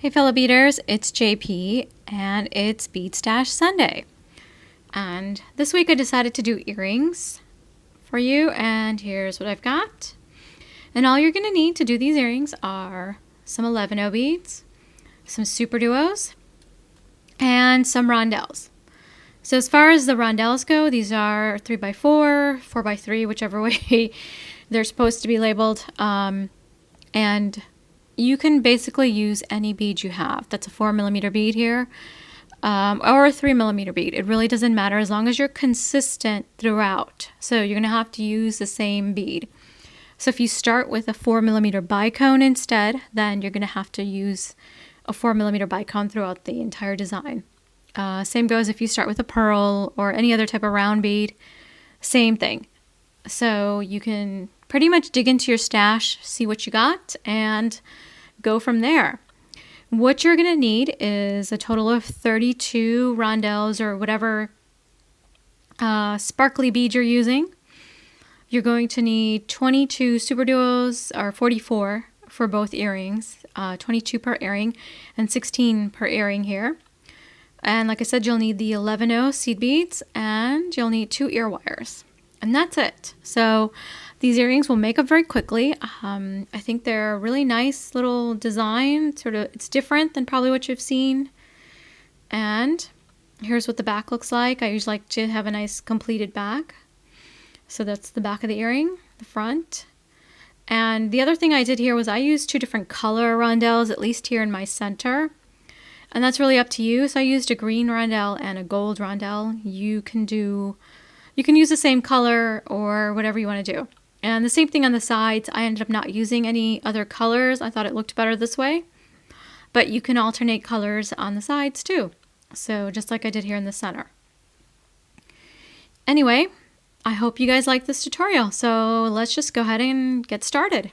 Hey fellow beaders, it's JP and it's Bead Stash Sunday. And this week I decided to do earrings for you, and here's what I've got. And all you're going to need to do these earrings are some 11O beads, some superduos, and some rondelles. So as far as the rondelles go, these are 3x4, 4x3, whichever way they're supposed to be labeled. And you can basically use any bead you have. That's a 4mm bead here, or a 3mm bead. It really doesn't matter as long as you're consistent throughout. So you're gonna have to use the same bead. So if you start with a 4mm bicone instead, then you're gonna have to use a 4mm bicone throughout the entire design. Same goes if you start with a pearl or any other type of round bead, same thing. So you can pretty much dig into your stash, see what you got, and go from there. What you're going to need is a total of 32 rondelles or whatever sparkly bead you're using. You're going to need 22 superduos, or 44 for both earrings, 22 per earring and 16 per earring here. And like I said, you'll need the 11O seed beads and you'll need 2 ear wires. And that's it. So these earrings will make up very quickly. I think they're a really nice little design. It's different than probably what you've seen. And here's what the back looks like. I usually like to have a nice completed back. So that's the back of the earring, the front. And the other thing I did here was I used 2 different color rondelles, at least here in my center. And that's really up to you. So I used a green rondelle and a gold rondelle. You can use the same color or whatever you want to do. And the same thing on the sides. I ended up not using any other colors. I thought it looked better this way. But you can alternate colors on the sides too. So just like I did here in the center. Anyway, I hope you guys like this tutorial. So let's just go ahead and get started.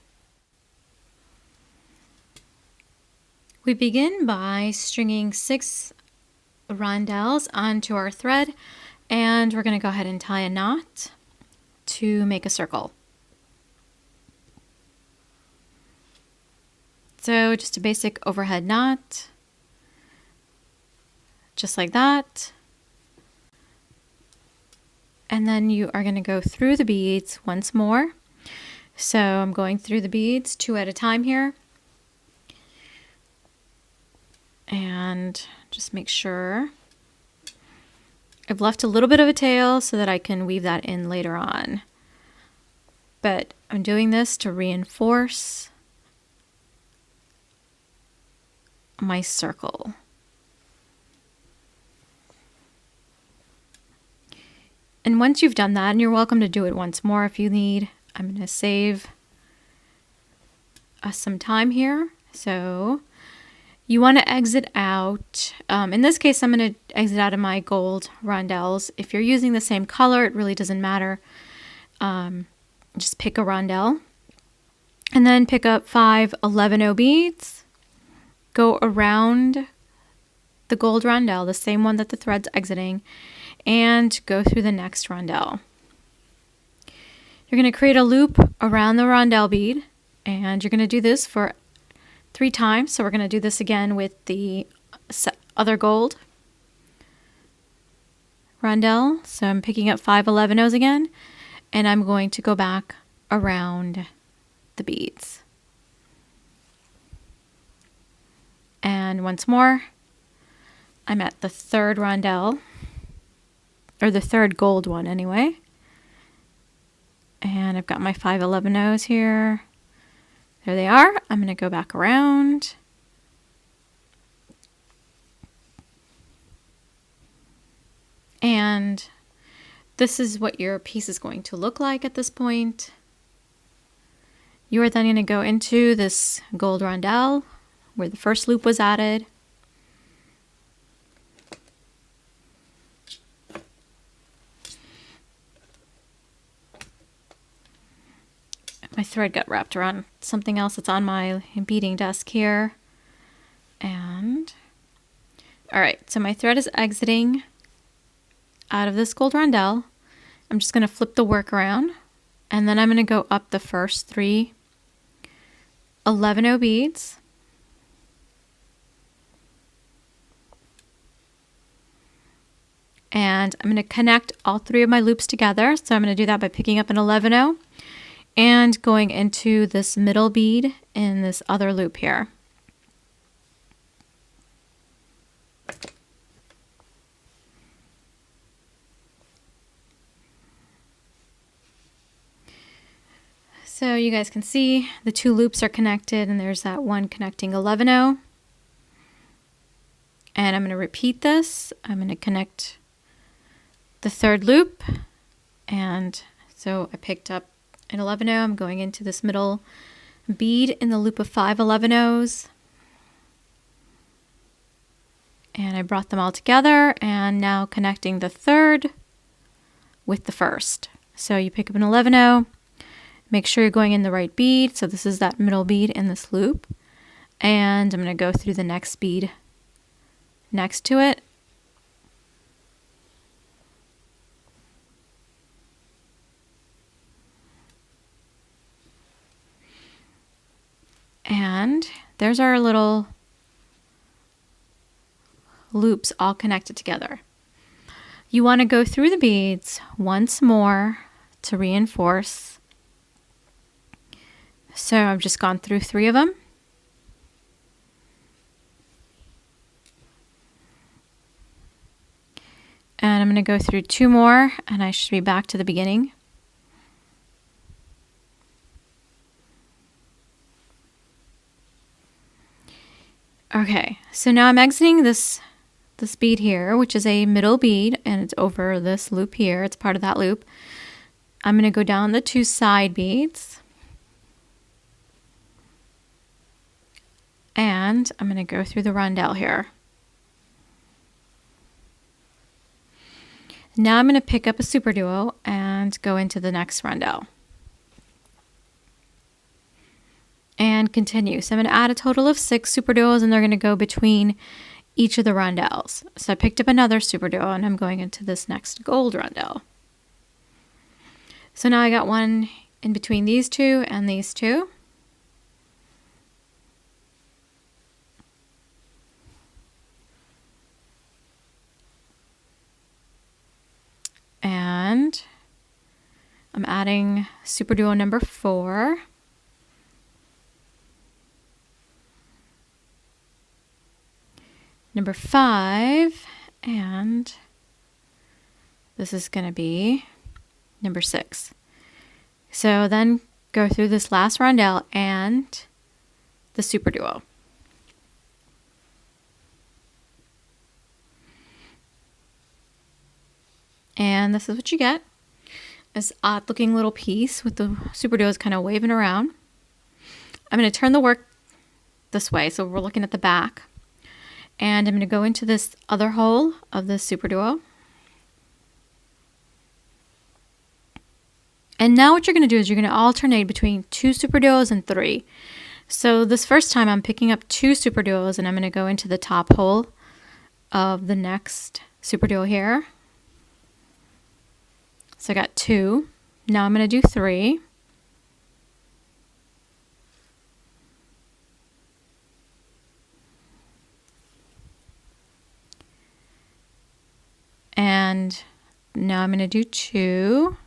We begin by stringing 6 rondelles onto our thread, and we're going to go ahead and tie a knot to make a circle. So just a basic overhead knot, just like that. And then you are going to go through the beads once more. So I'm going through the beads 2 at a time here. And just make sure I've left a little bit of a tail so that I can weave that in later on. But I'm doing this to reinforce my circle. And once you've done that, and you're welcome to do it once more if you need, I'm going to save us some time here. So you want to exit out. In this case, I'm going to exit out of my gold rondelles. If you're using the same color, it really doesn't matter. Just pick a rondelle. And then pick up 5 11O beads. Go around the gold rondelle, the same one that the thread's exiting, and go through the next rondelle. You're going to create a loop around the rondelle bead, and you're going to do this for 3 times. So we're going to do this again with the other gold rondelle. So I'm picking up 5 11Os again, and I'm going to go back around the beads. And once more, I'm at the 3rd rondelle, or the 3rd gold one anyway. And I've got my 5 11Os here. There they are. I'm going to go back around. And this is what your piece is going to look like at this point. You are then going to go into this gold rondelle where the first loop was added. My thread got wrapped around something else that's on my beading desk here. And all right, so my thread is exiting out of this gold rondelle. I'm just going to flip the work around, and then I'm going to go up the first 3 11O beads. and I'm going to connect all 3 of my loops together. So I'm going to do that by picking up an 11-0 and going into this middle bead in this other loop here. So you guys can see the 2 loops are connected, and there's that one connecting 11-0. And I'm going to repeat this. I'm going to connect the 3rd loop, and so I picked up an 11-0. I'm going into this middle bead in the loop of 5 11-0s, and I brought them all together, and now connecting the 3rd with the 1st. So you pick up an 11-0, make sure you're going in the right bead. So this is that middle bead in this loop, and I'm going to go through the next bead next to it. And there's our little loops all connected together. You want to go through the beads once more to reinforce. So I've just gone through 3 of them. And I'm going to go through 2 more, and I should be back to the beginning. Okay, so now I'm exiting this bead here, which is a middle bead, and it's over this loop here. It's part of that loop. I'm going to go down the 2 side beads, and I'm going to go through the rondelle here. Now I'm going to pick up a superduo and go into the next rondelle. And continue. So I'm going to add a total of 6 superduos, and they're going to go between each of the rondelles. So I picked up another superduo, and I'm going into this next gold rondelle. So now I got one in between these 2 and these 2. And I'm adding superduo number 4. Number 5, and this is going to be number 6. So then go through this last rondelle and the superduo. And this is what you get. This odd looking little piece with the superduos kind of waving around. I'm going to turn the work this way, so we're looking at the back. And I'm going to go into this other hole of the superduo. And now what you're going to do is you're going to alternate between 2 superduos and 3. So this first time I'm picking up 2 superduos, and I'm going to go into the top hole of the next superduo here. So I got 2. Now I'm going to do 3. And now I'm going to do 2.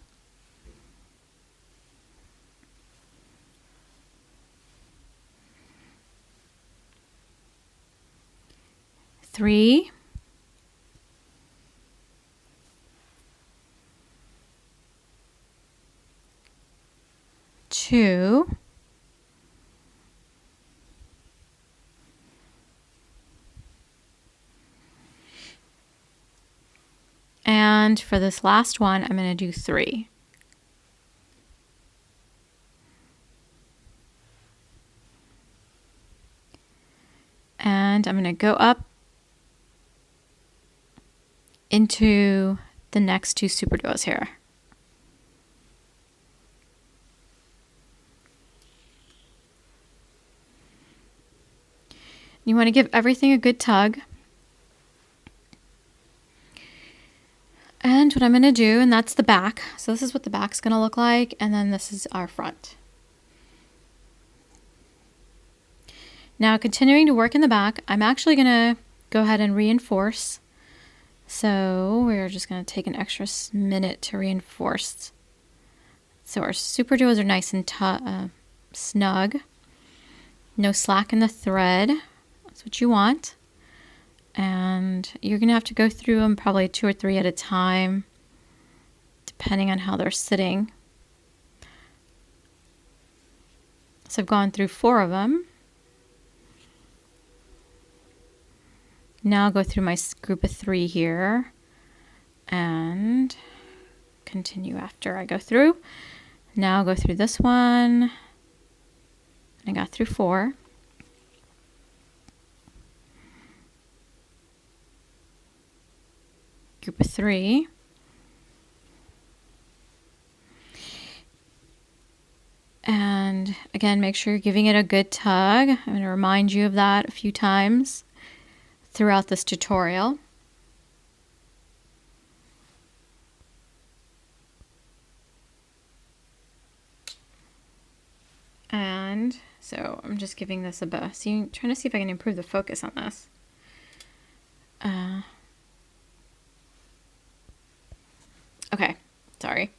Three. 2. And for this last one, I'm going to do 3. And I'm going to go up into the next 2 superduos here. You want to give everything a good tug. And what I'm going to do, and that's the back. So this is what the back's going to look like, and then this is our front. Now, continuing to work in the back, I'm actually going to go ahead and reinforce So we're just going to take an extra minute to reinforce. So our superduos are nice and snug. No slack in the thread. That's what you want. And you're going to have to go through them probably 2 or 3 at a time, depending on how they're sitting. So I've gone through 4 of them. Now I'll go through my group of 3 here and continue after I go through. Now I'll go through this one. I got through 4. Group of 3. And again, make sure you're giving it a good tug. I'm going to remind you of that a few times throughout this tutorial. And so I'm just giving this a bit. So I'm trying to see if I can improve the focus on this. Okay, sorry.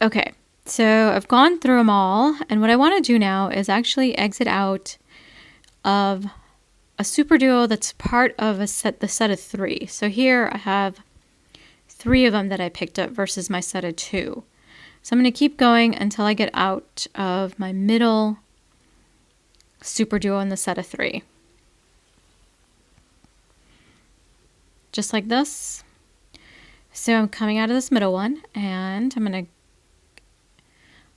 Okay, so I've gone through them all, and what I want to do now is actually exit out of a superduo that's part of the set of 3. So here I have 3 of them that I picked up versus my set of 2. So I'm going to keep going until I get out of my middle superduo in the set of 3. Just like this. So I'm coming out of this middle one, and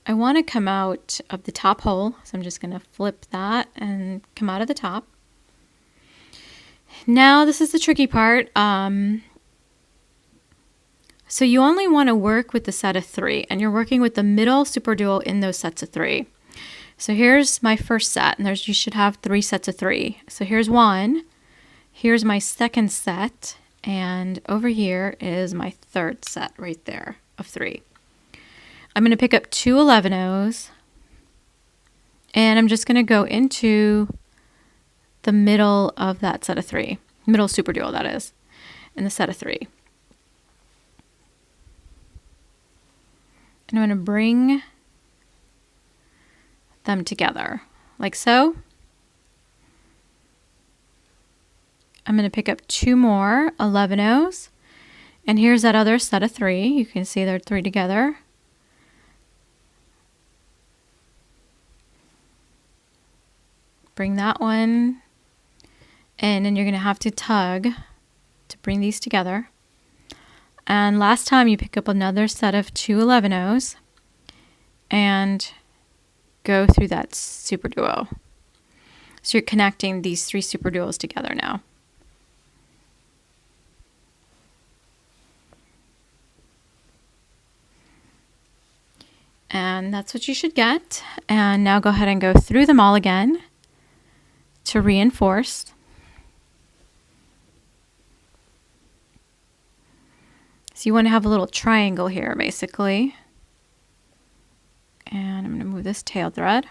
I want to come out of the top hole, so I'm just going to flip that and come out of the top. Now this is the tricky part. So you only want to work with the set of 3, and you're working with the middle superduo in those sets of 3. So here's my first set, and you should have 3 sets of 3. So here's 1, here's my second set, and over here is my third set right there of 3. I'm going to pick up 2 11-ohs, and I'm just going to go into the middle of that set of 3, middle superduo that is, in the set of 3. And I'm going to bring them together like so. I'm going to pick up 2 more 11-ohs, and here's that other set of 3. You can see they're 3 together. Bring that one in, and you're going to have to tug to bring these together. And last time you pick up another set of 2 11-ohs and go through that superduo. So you're connecting these 3 superduos together now. And that's what you should get. And now go ahead and go through them all again to reinforce. So you want to have a little triangle here, basically. And I'm going to move this tail thread.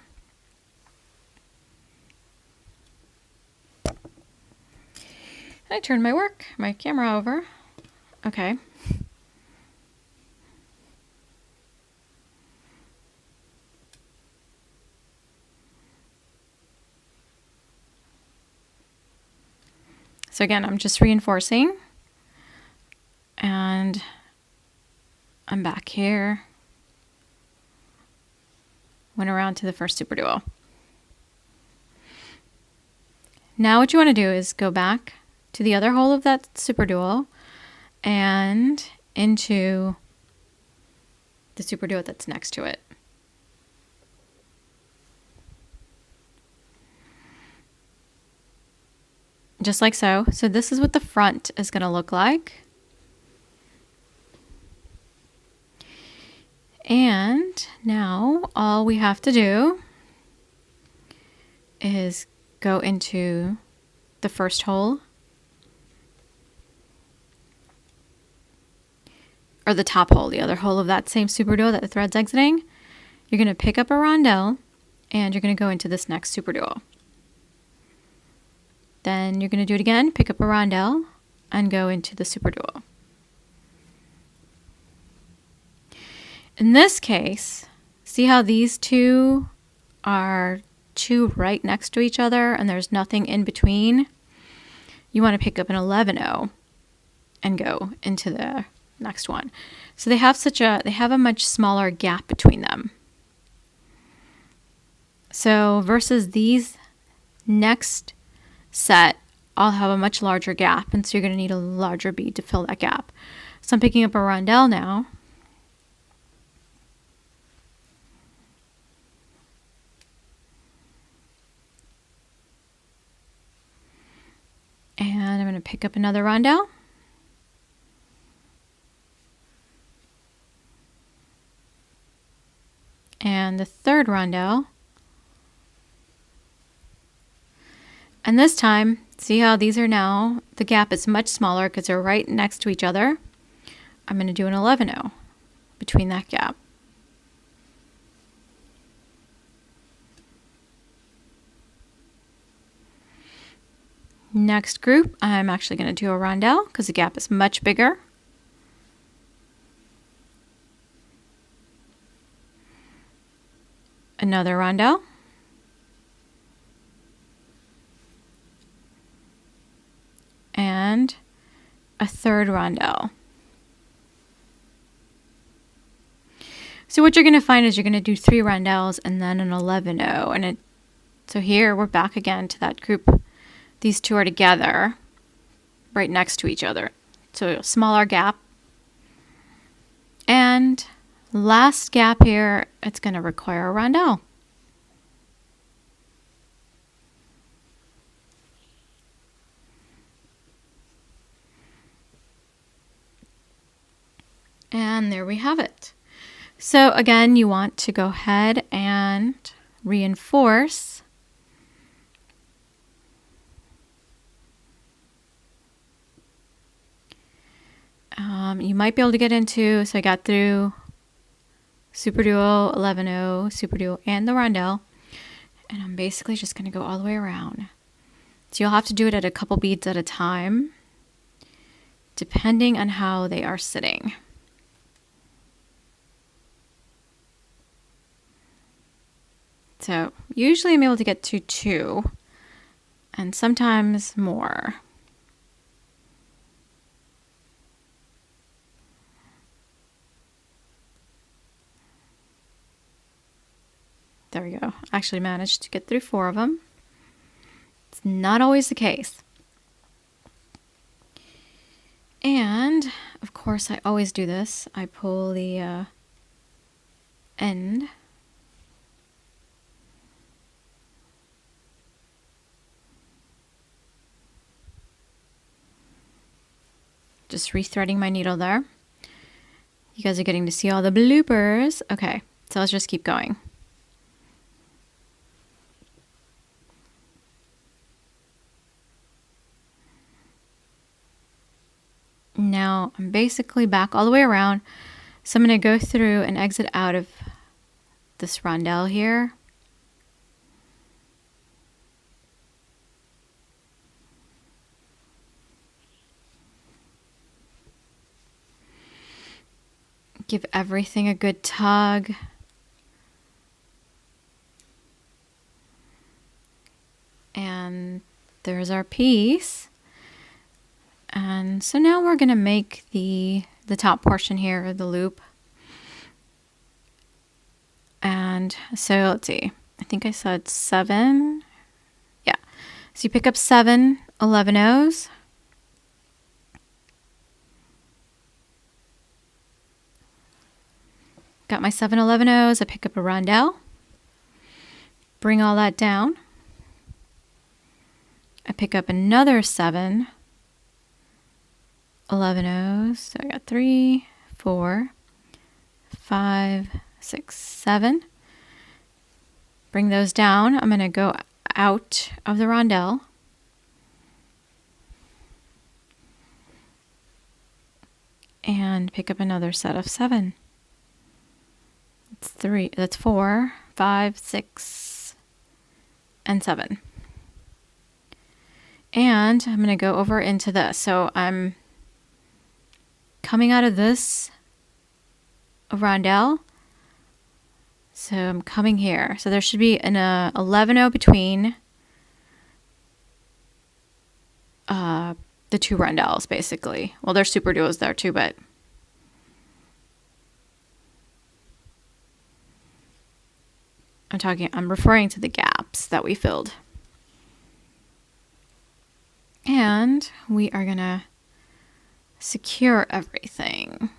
I turned my camera over. Okay. So again, I'm just reinforcing, and I'm back here. Went around to the first superduo. Now what you want to do is go back to the other hole of that superduo and into the superduo that's next to it. Just like so. So this is what the front is going to look like. And now all we have to do is go into the first hole, or the top hole, the other hole of that same superduo that the thread's exiting. You're going to pick up a rondelle, and you're going to go into this next superduo. Then you're going to do it again, pick up a rondelle, and go into the superduo. In this case, see how these two are two right next to each other and there's nothing in between? You want to pick up an 11-0 and go into the next one. So they have a much smaller gap between them. So versus these next set, I'll have a much larger gap, and so you're going to need a larger bead to fill that gap. So I'm picking up a rondelle now. And I'm going to pick up another rondelle. And the third rondelle. And this time, see how these are now, the gap is much smaller because they're right next to each other. I'm going to do an 11-0 between that gap. Next group, I'm actually going to do a rondelle because the gap is much bigger. Another rondelle. And a third rondelle. So what you're going to find is you're going to do 3 rondelles and then an 11-0. And so here we're back again to that group. These two are together right next to each other. So a smaller gap. And last gap here, it's going to require a rondelle. And there we have it. So again, you want to go ahead and reinforce. You might be able to get into, so I got through superduo, 11-0, superduo, and the rondelle. And I'm basically just going to go all the way around. So you'll have to do it at a couple beads at a time, depending on how they are sitting. So usually I'm able to get to 2 and sometimes more. There we go. I actually managed to get through 4 of them. It's not always the case. And of course I always do this. I pull the end. Just rethreading my needle there. You guys are getting to see all the bloopers. Okay, so let's just keep going. Now I'm basically back all the way around. So I'm going to go through and exit out of this rondelle here. Give everything a good tug. And there's our piece. And so now we're going to make the top portion here, the loop. And so let's see, I think I said 7. Yeah. So you pick up 7 11-0s. Got my 7 11-0s. I pick up a rondelle. Bring all that down. I pick up another 7 11-0s. So I got 3, 4, 5, 6, 7. Bring those down. I'm going to go out of the rondelle. And pick up another set of 7. It's 3, that's 4, 5, 6, and 7. And I'm going to go over into this. So I'm coming out of this rondelle. So I'm coming here. So there should be an 11-0 between the two rondelles, basically. Well, there's superduos there too, but I'm referring to the gaps that we filled. And we are gonna secure everything.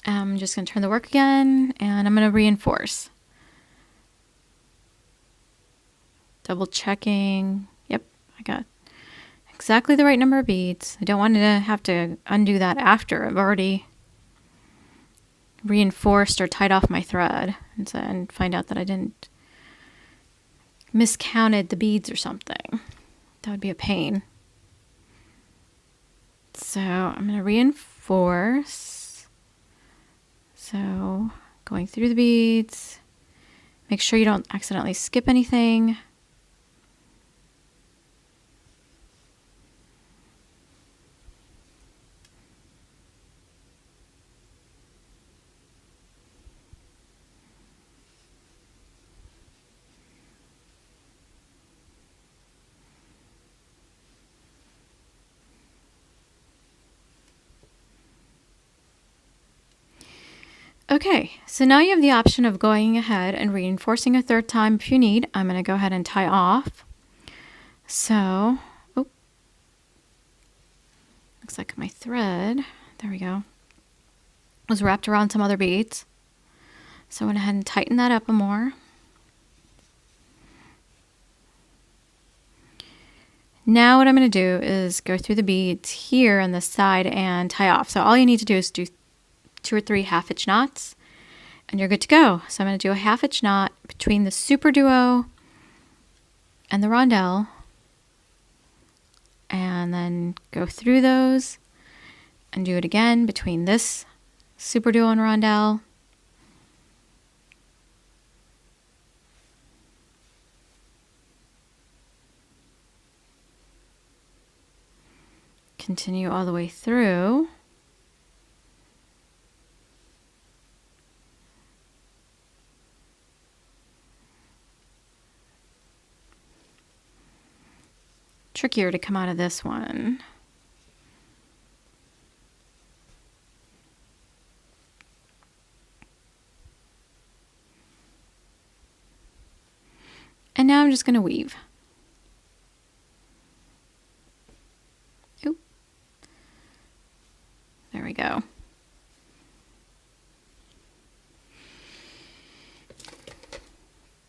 I'm just gonna turn the work again, and I'm gonna reinforce. Double checking. Yep, I got exactly the right number of beads. I don't want to have to undo that after I've already reinforced or tied off my thread and find out that I didn't miscounted the beads or something. That would be a pain. So I'm going to reinforce. So going through the beads. Make sure you don't accidentally skip anything. Okay, so now you have the option of going ahead and reinforcing a third time if you need. I'm going to go ahead and tie off. So, looks like my thread, there we go, was wrapped around some other beads. So I went ahead and tighten that up more. Now what I'm going to do is go through the beads here on this side and tie off. So all you need to do is do 2 or 3 half-hitch knots and you're good to go. So I'm going to do a half-hitch knot between the superduo and the rondelle and then go through those and do it again between this superduo and rondelle. Continue all the way through. Trickier to come out of this one. And now I'm just going to weave. Oop. There we go.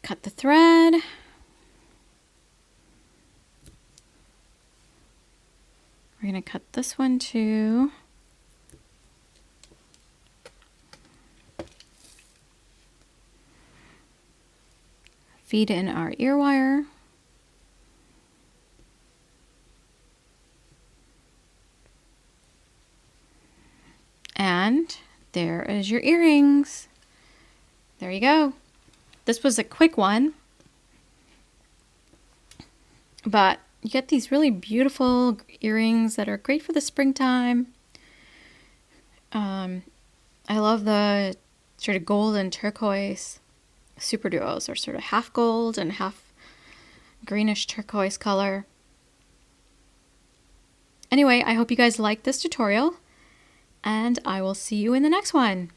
Cut the thread. We're going to cut this one too. Feed in our ear wire. And there is your earrings. There you go. This was a quick one, but you get these really beautiful earrings that are great for the springtime. I love the sort of gold and turquoise superduos, are sort of half gold and half greenish turquoise color. Anyway, I hope you guys liked this tutorial, and I will see you in the next one.